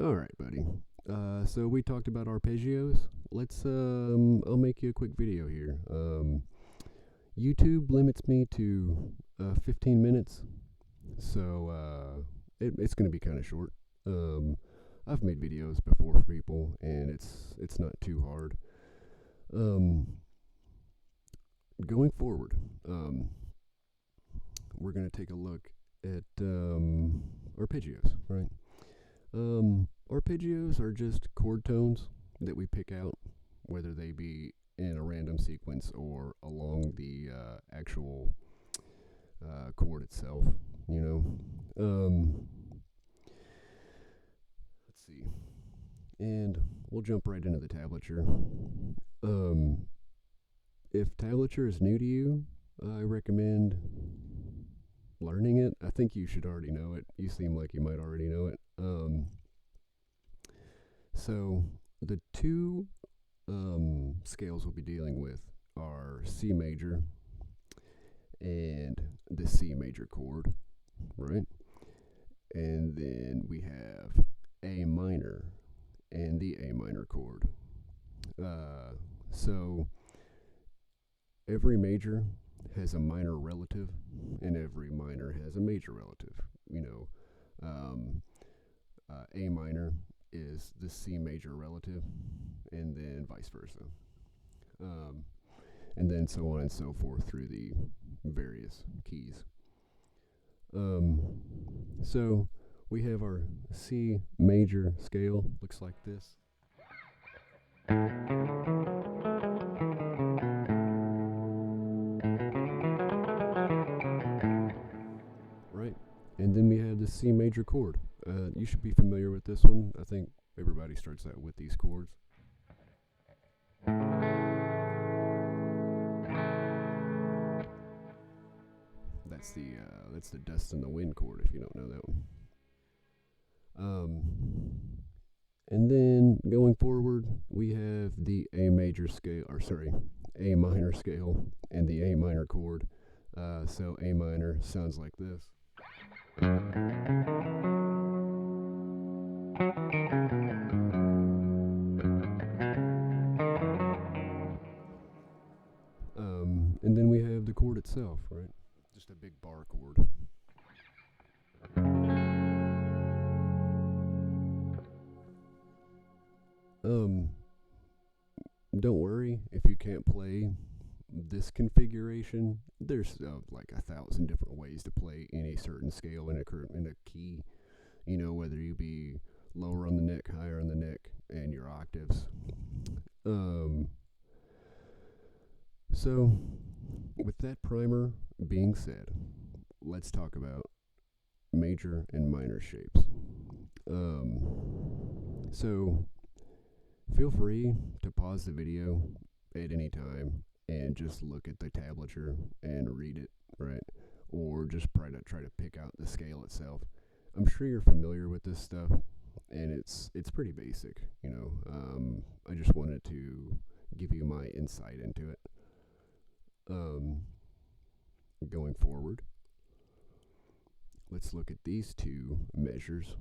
All right, buddy. So we talked about arpeggios. I'll make you a quick video here. YouTube limits me to 15 minutes, so it's going to be kind of short. I've made videos before for people, and it's not too hard. Going forward, we're going to take a look at arpeggios, right? Arpeggios are just chord tones that we pick out, whether they be in a random sequence or along the actual chord itself, you know. Let's see. And we'll jump right into the tablature. If tablature is new to you, I recommend learning it. I think you should already know it. You seem like you might already know it. So the two scales we'll be dealing with are C major and the C major chord, right? And then we have A minor and the A minor chord. So every major has a minor relative, and every minor has a major relative. A minor is the C major relative, and then vice versa. And then so on and so forth through the various keys. So we have our C major scale, looks like this. Right? And then we have the C major chord. You should be familiar with this one. I think everybody starts out with these chords. That's the dust in the wind chord, if you don't know that one. And then going forward, we have the A major scale, A minor scale and the A minor chord. So A minor sounds like this. And then we have the chord itself, right? Just a big bar chord. Don't worry if you can't play this configuration. There's like 1,000 different ways to play any certain scale in a key. Whether you be lower on the neck, higher on the neck, and your octaves. So, with that primer being said, let's talk about major and minor shapes. So, feel free to pause the video at any time and just look at the tablature and read it, right? Or just try to pick out the scale itself. I'm sure you're familiar with this stuff, and it's pretty basic, I just wanted to give you my insight into it. Going forward, let's look at these two measures.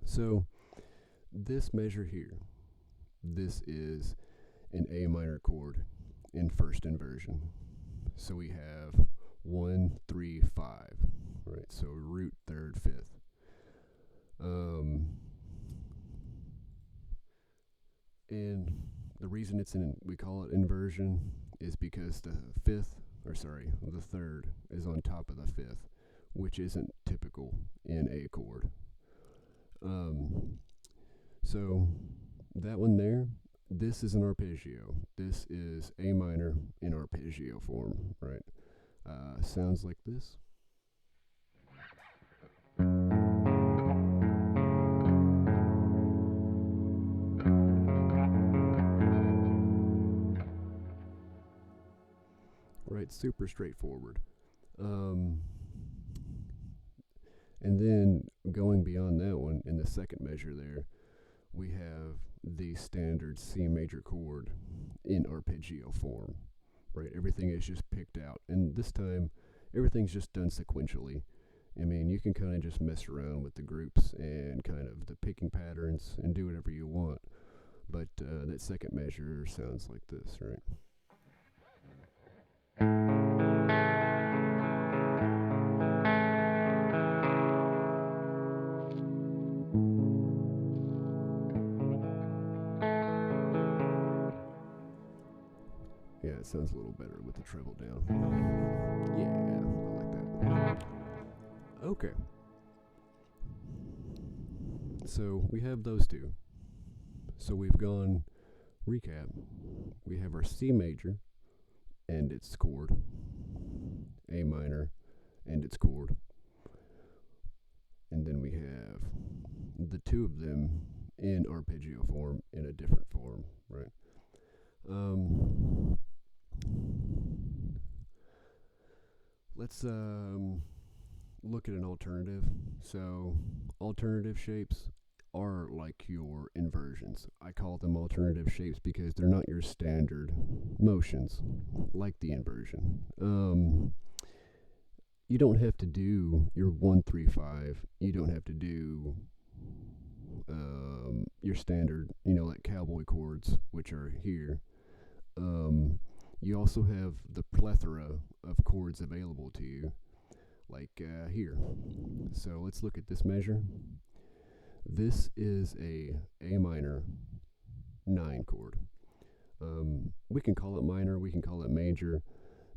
So this measure here, this is an A minor chord in first inversion. So we have 1, 3, 5, right? So root, third, fifth. And the reason we call it inversion is because the third is on top of the fifth, which isn't typical in a chord. So that one there, this is an arpeggio. This is A minor in arpeggio form, right? Sounds like this. Right, super straightforward. And then going beyond that one, in the second measure there, we have the standard C major chord in arpeggio form, right? Everything is just picked out, and this time everything's just done sequentially. I mean, you can kind of just mess around with the groups and kind of the picking patterns and do whatever you want. But that second measure sounds like this, right? Yeah, it sounds a little better with the treble down. Yeah, I like that. Okay. So we have those two. So we've gone recap. We have our C major and its chord, A minor and its chord, and then we have the two of them in arpeggio form in a different form, right? Let's look at an alternative. So, alternative shapes are like your inversions. I call them alternative shapes because they're not your standard motions, like the inversion. You don't have to do your 1-3-5. You don't have to do your standard, like cowboy chords, which are here. You also have the plethora of chords available to you, like here. So let's look at this measure. This is a minor 9 chord. We can call it minor, we can call it major,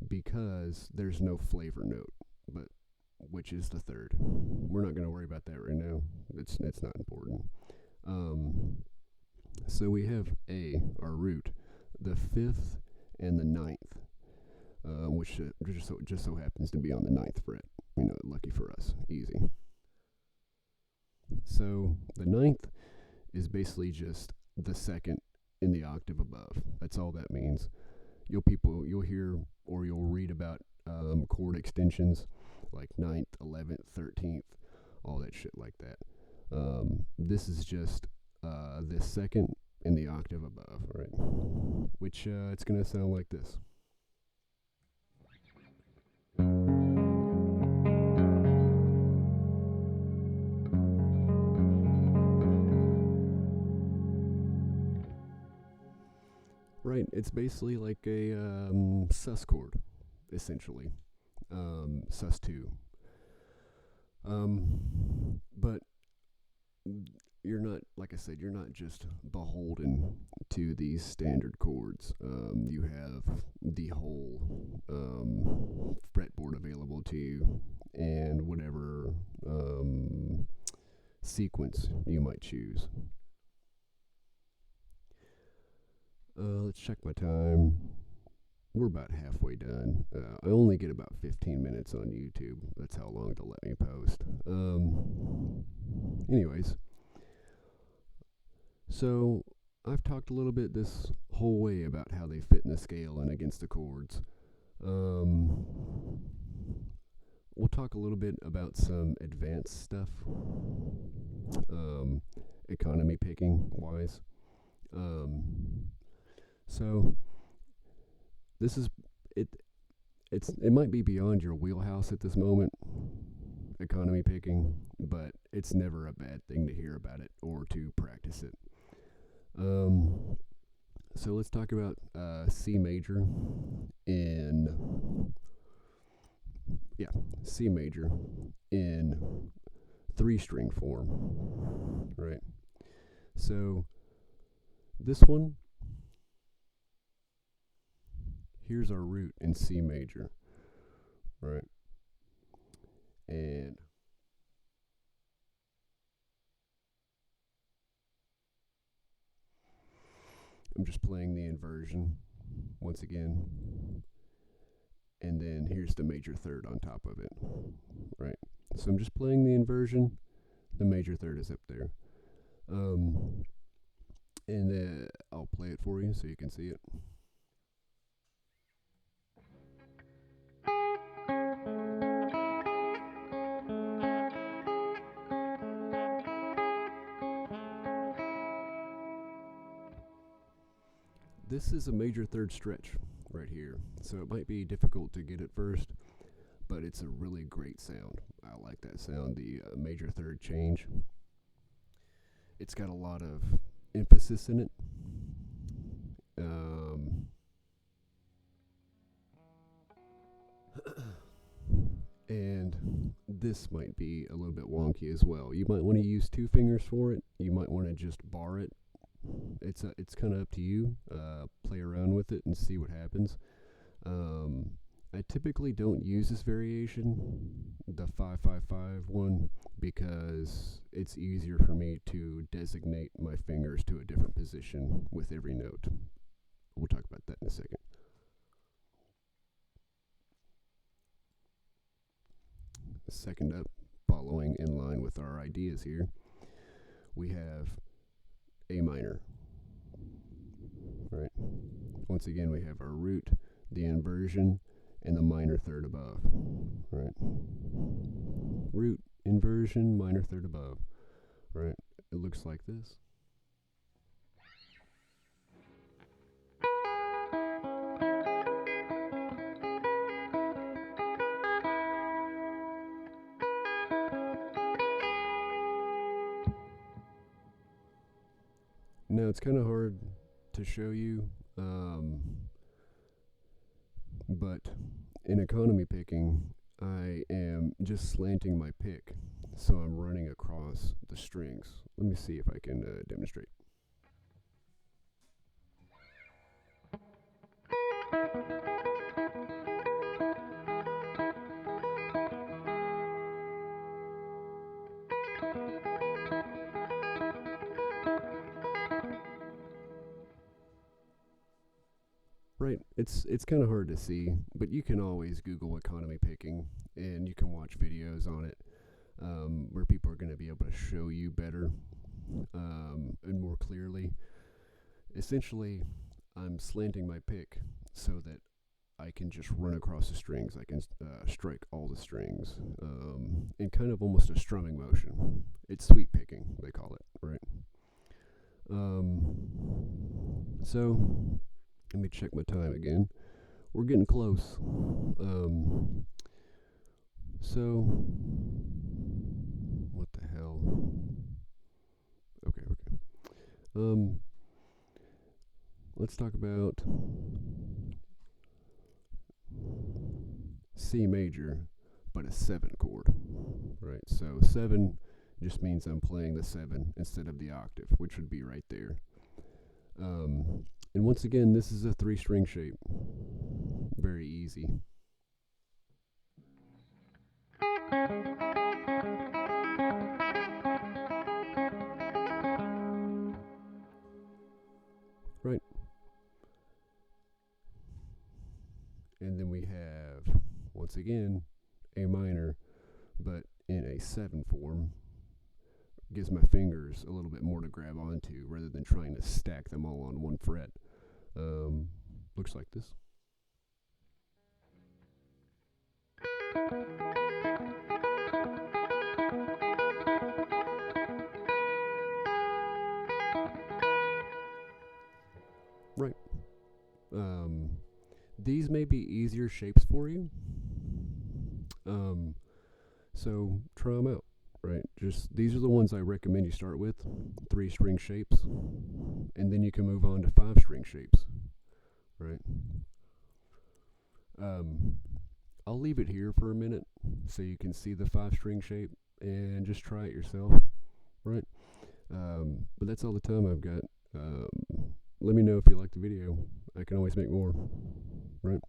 because there's no flavor note, but which is the third. We're not going to worry about that right now. It's not important. So we have A, our root, the 5th and the 9th, which just so happens to be on the 9th fret. Lucky for us, easy. So the 9th is basically just the second in the octave above. That's all that means. You'll hear or you'll read about chord extensions like 9th, 11th, 13th, all that shit like that. This is just the second in the octave above, right? Which it's going to sound like this. Right, it's basically like a sus chord, essentially. Sus2. But you're not, like I said, you're not just beholden to these standard chords. You have the whole fretboard available to you, and whatever sequence you might choose. Let's check my time. We're about halfway done. I only get about 15 minutes on YouTube. That's how long they'll let me post. Anyways, so I've talked a little bit this whole way about how they fit in the scale and against the chords. We'll talk a little bit about some advanced stuff, economy picking wise. So this is it. It might be beyond your wheelhouse at this moment, economy picking, but it's never a bad thing to hear about it or to practice it. So let's talk about C major C major in 3-string form, right? So this one, here's our root in C major, right? And I'm just playing the inversion once again. And then here's the major third on top of it, right? So I'm just playing the inversion. The major third is up there. And I'll play it for you so you can see it. This is a major third stretch right here, so it might be difficult to get at first, but it's a really great sound. I I like that sound, the major third change. It's got a lot of emphasis in it. And this might be a little bit wonky as well. You might want to use two fingers for it. You might want to just bar it. It's kind of up to you. Play around with it and see what happens. I typically don't use this variation, the 555 one, because it's easier for me to designate my fingers to a different position with every note. We'll talk about that in a second. Second up, following in line with our ideas here, we have A minor. Right. Once again, we have our root, the inversion, and the minor third above. Right. Root, inversion, minor third above. Right. It looks like this. Now it's kind of hard to show you, but in economy picking, I am just slanting my pick, so I'm running across the strings. Let me see if I can demonstrate. Right, it's kind of hard to see, but you can always Google economy picking, and you can watch videos on it where people are going to be able to show you better and more clearly. Essentially, I'm slanting my pick so that I can just run across the strings. I can strike all the strings in kind of almost a strumming motion. It's sweep picking, they call it, right? So let me check my time again. We're getting close. So, what the hell? Okay. Let's talk about C major, but a 7 chord. Right, so 7 just means I'm playing the 7 instead of the octave, which would be right there. And once again, this is a 3-string shape. Very easy. Right. And then we have, once again, A minor, but in a 7 form. Gives my fingers a little bit more to grab onto rather than trying to stack them all on one fret. Looks like this. Right. These may be easier shapes for you. So try them out. Right, just these are the ones I recommend you start with, 3-string shapes, and then you can move on to 5-string shapes. Right. I'll leave it here for a minute so you can see the 5-string shape and just try it yourself. Right. But that's all the time I've got. Let me know if you liked the video. I can always make more. Right.